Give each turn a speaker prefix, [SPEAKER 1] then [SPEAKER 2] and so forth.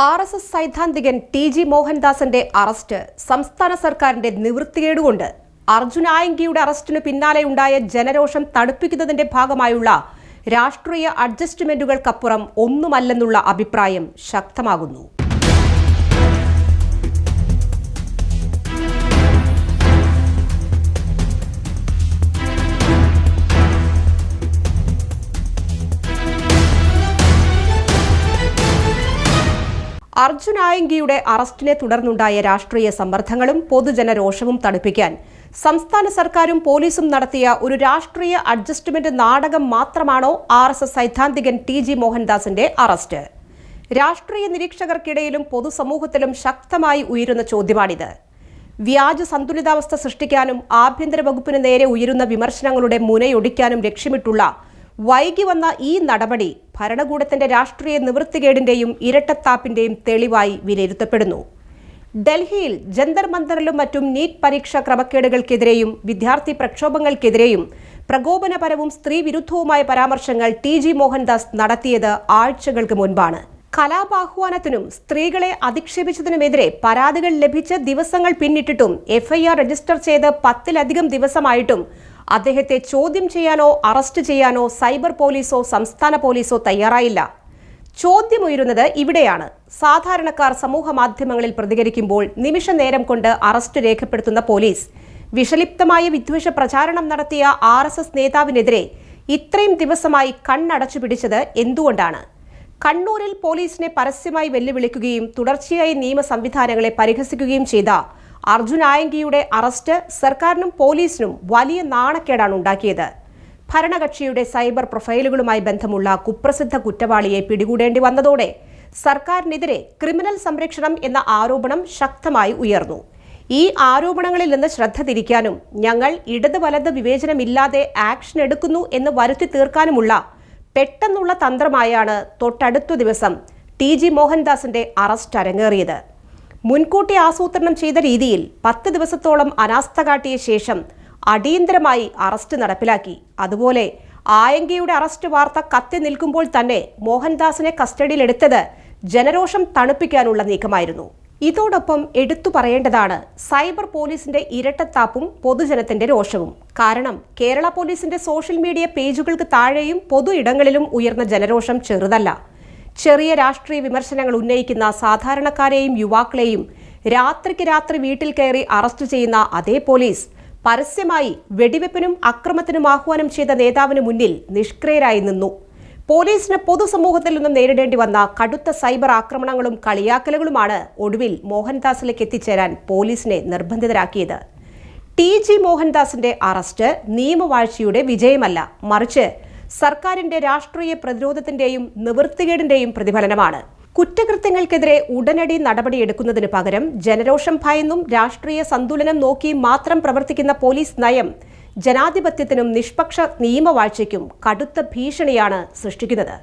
[SPEAKER 1] RSS സൈദ്ധാന്തികൻ TG മോഹൻദാസിന്റെ arrest സംസ്ഥാന സർക്കാരിന്റെ നിവൃത്തികേടുകൊണ്ട് അർജുൻ ആയങ്കിയുടെ അറസ്റ്റിനു പിന്നാലെയുണ്ടായ ജനരോഷം തണുപ്പിക്കുന്നതിന്റെ ഭാഗമായുള്ള രാഷ്ട്രീയ അഡ്ജസ്റ്റ്മെന്റുകൾക്കപ്പുറം ഒന്നുമല്ലെന്നുള്ള അഭിപ്രായം ശക്തമാകുന്നു. അർജുൻ ആയങ്കിയുടെ അറസ്റ്റിനെ തുടർന്നുണ്ടായ രാഷ്ട്രീയ സമ്മർദ്ദങ്ങളും പൊതുജനരോഷവും തണുപ്പിക്കാൻ സംസ്ഥാന സർക്കാരും പോലീസും നടത്തിയ ഒരു രാഷ്ട്രീയ അഡ്ജസ്റ്റ്മെന്റ് നാടകം മാത്രമാണോ RSS സൈദ്ധാന്തികൻ TG മോഹൻദാസിന്റെ അറസ്റ്റ്? രാഷ്ട്രീയ നിരീക്ഷകർക്കിടയിലും പൊതുസമൂഹത്തിലും ശക്തമായി ഉയരുന്ന ചോദ്യമാണിത്. വ്യാജ സന്തുലിതാവസ്ഥ സൃഷ്ടിക്കാനും ആഭ്യന്തര വകുപ്പിന് നേരെ ഉയരുന്ന വിമർശനങ്ങളുടെ മുനയൊടിക്കാനും ലക്ഷ്യമിട്ടുള്ള വൈകി വന്ന ഈ നടപടി ഭരണകൂടത്തിന്റെ രാഷ്ട്രീയ നിവൃത്തികേടിന്റെയും ഇരട്ടത്താപ്പിന്റെയും തെളിവായി വിലയിരുത്തപ്പെടുന്നു. ഡൽഹിയിൽ ജന്തർ മന്ദറിലും മറ്റും നീറ്റ് പരീക്ഷാ ക്രമക്കേടുകൾക്കെതിരെയും വിദ്യാർത്ഥി പ്രക്ഷോഭങ്ങൾക്കെതിരെയും പ്രകോപനപരവും സ്ത്രീവിരുദ്ധവുമായ പരാമർശങ്ങൾ TG മോഹൻദാസ് നടത്തിയത് ആഴ്ചകൾക്ക് മുൻപാണ്. കലാപാഹ്വാനത്തിനും സ്ത്രീകളെ അധിക്ഷേപിച്ചതിനുമെതിരെ പരാതികൾ ലഭിച്ച് ദിവസങ്ങൾ പിന്നിട്ടിട്ടും FIR രജിസ്റ്റർ ചെയ്ത് 10-ലധികം ദിവസമായിട്ടും അദ്ദേഹത്തെ ചോദ്യം ചെയ്യാനോ അറസ്റ്റ് ചെയ്യാനോ സൈബർ പോലീസോ സംസ്ഥാന പോലീസോ തയ്യാറായില്ല. ചോദ്യമുയരുന്നത് ഇവിടെയാണ്. സാധാരണക്കാർ സമൂഹ മാധ്യമങ്ങളിൽ പ്രതികരിക്കുമ്പോൾ നിമിഷ നേരം കൊണ്ട് അറസ്റ്റ് രേഖപ്പെടുത്തുന്ന പോലീസ് വിഷലിപ്തമായ വിദ്വേഷ പ്രചാരണം നടത്തിയ RSS നേതാവിനെതിരെ ഇത്രയും ദിവസമായി കണ്ണടച്ചു പിടിച്ചത് എന്തുകൊണ്ടാണ്? കണ്ണൂരിൽ പോലീസിനെ പരസ്യമായി വെല്ലുവിളിക്കുകയും തുടർച്ചയായി നിയമ സംവിധാനങ്ങളെ പരിഹസിക്കുകയും ചെയ്ത അർജുൻ ആയങ്കിയുടെ അറസ്റ്റ് സർക്കാരിനും പോലീസിനും വലിയ നാണക്കേടാണ് ഉണ്ടാക്കിയത്. ഭരണകക്ഷിയുടെ സൈബർ പ്രൊഫൈലുകളുമായി ബന്ധമുള്ള കുപ്രസിദ്ധ കുറ്റവാളിയെ പിടികൂടേണ്ടി വന്നതോടെ സർക്കാരിനെതിരെ ക്രിമിനൽ സംരക്ഷണം എന്ന ആരോപണം ശക്തമായി ഉയർന്നു. ഈ ആരോപണങ്ങളിൽ നിന്ന് ശ്രദ്ധ തിരിക്കാനും ഞങ്ങൾ ഇടത് വലത് വിവേചനമില്ലാതെ ആക്ഷൻ എടുക്കുന്നു എന്ന് വരുത്തി തീർക്കാനുമുള്ള പെട്ടെന്നുള്ള തന്ത്രമായാണ് തൊട്ടടുത്ത ദിവസം TG മോഹൻദാസിന്റെ അറസ്റ്റ് അരങ്ങേറിയത്. മുൻകൂട്ടി ആസൂത്രണം ചെയ്ത രീതിയിൽ 10 ദിവസത്തോളം അനാസ്ഥ കാട്ടിയ ശേഷം അടിയന്തരമായി അറസ്റ്റ് നടപ്പിലാക്കി. അതുപോലെ ആയങ്കിയുടെ അറസ്റ്റ് വാർത്ത കത്തി നിൽക്കുമ്പോൾ തന്നെ മോഹൻദാസിനെ കസ്റ്റഡിയിലെടുത്തത് ജനരോഷം തണുപ്പിക്കാനുള്ള നീക്കമായിരുന്നു. ഇതോടൊപ്പം എടുത്തു പറയേണ്ടതാണ് സൈബർ പോലീസിന്റെ ഇരട്ടത്താപ്പും പൊതുജനത്തിന്റെ രോഷവും. കാരണം കേരള പോലീസിന്റെ സോഷ്യൽ മീഡിയ പേജുകൾക്ക് താഴെയും പൊതു ഇടങ്ങളിലും ഉയർന്ന ജനരോഷം ചെറുതല്ല. ചെറിയ രാഷ്ട്രീയ വിമർശനങ്ങൾ ഉന്നയിക്കുന്ന സാധാരണക്കാരെയും യുവാക്കളെയും രാത്രിക്ക് രാത്രി വീട്ടിൽ കയറി അറസ്റ്റ് ചെയ്യുന്ന അതേ പോലീസ് പരസ്യമായി വെടിവെപ്പിനും അക്രമത്തിനും ആഹ്വാനം ചെയ്ത നേതാവിന് മുന്നിൽ നിഷ്ക്രിയരായി നിന്നു. പോലീസിന് പൊതുസമൂഹത്തിൽ നിന്നും നേരിടേണ്ടി വന്ന കടുത്ത സൈബർ ആക്രമണങ്ങളും കളിയാക്കലുകളുമാണ് ഒടുവിൽ മോഹൻദാസിലേക്ക് എത്തിച്ചേരാൻ പോലീസിനെ നിർബന്ധിതരാക്കിയത്. TG മോഹൻദാസിന്റെ അറസ്റ്റ് നിയമവാഴ്ചയുടെ വിജയമല്ല, മറിച്ച് സർക്കാരിന്റെ രാഷ്ട്രീയ പ്രതിരോധത്തിന്റെയും നിവൃത്തികേടിന്റെയും പ്രതിഫലനമാണ്. കുറ്റകൃത്യങ്ങൾക്കെതിരെ ഉടനടി നടപടിയെടുക്കുന്നതിന് പകരം ജനരോഷം ഭയന്നും രാഷ്ട്രീയ സന്തുലനം നോക്കിയും മാത്രം പ്രവർത്തിക്കുന്ന പോലീസ് നയം ജനാധിപത്യത്തിനും നിഷ്പക്ഷ നിയമവാഴ്ചയ്ക്കും കടുത്ത ഭീഷണിയാണ് സൃഷ്ടിക്കുന്നത്.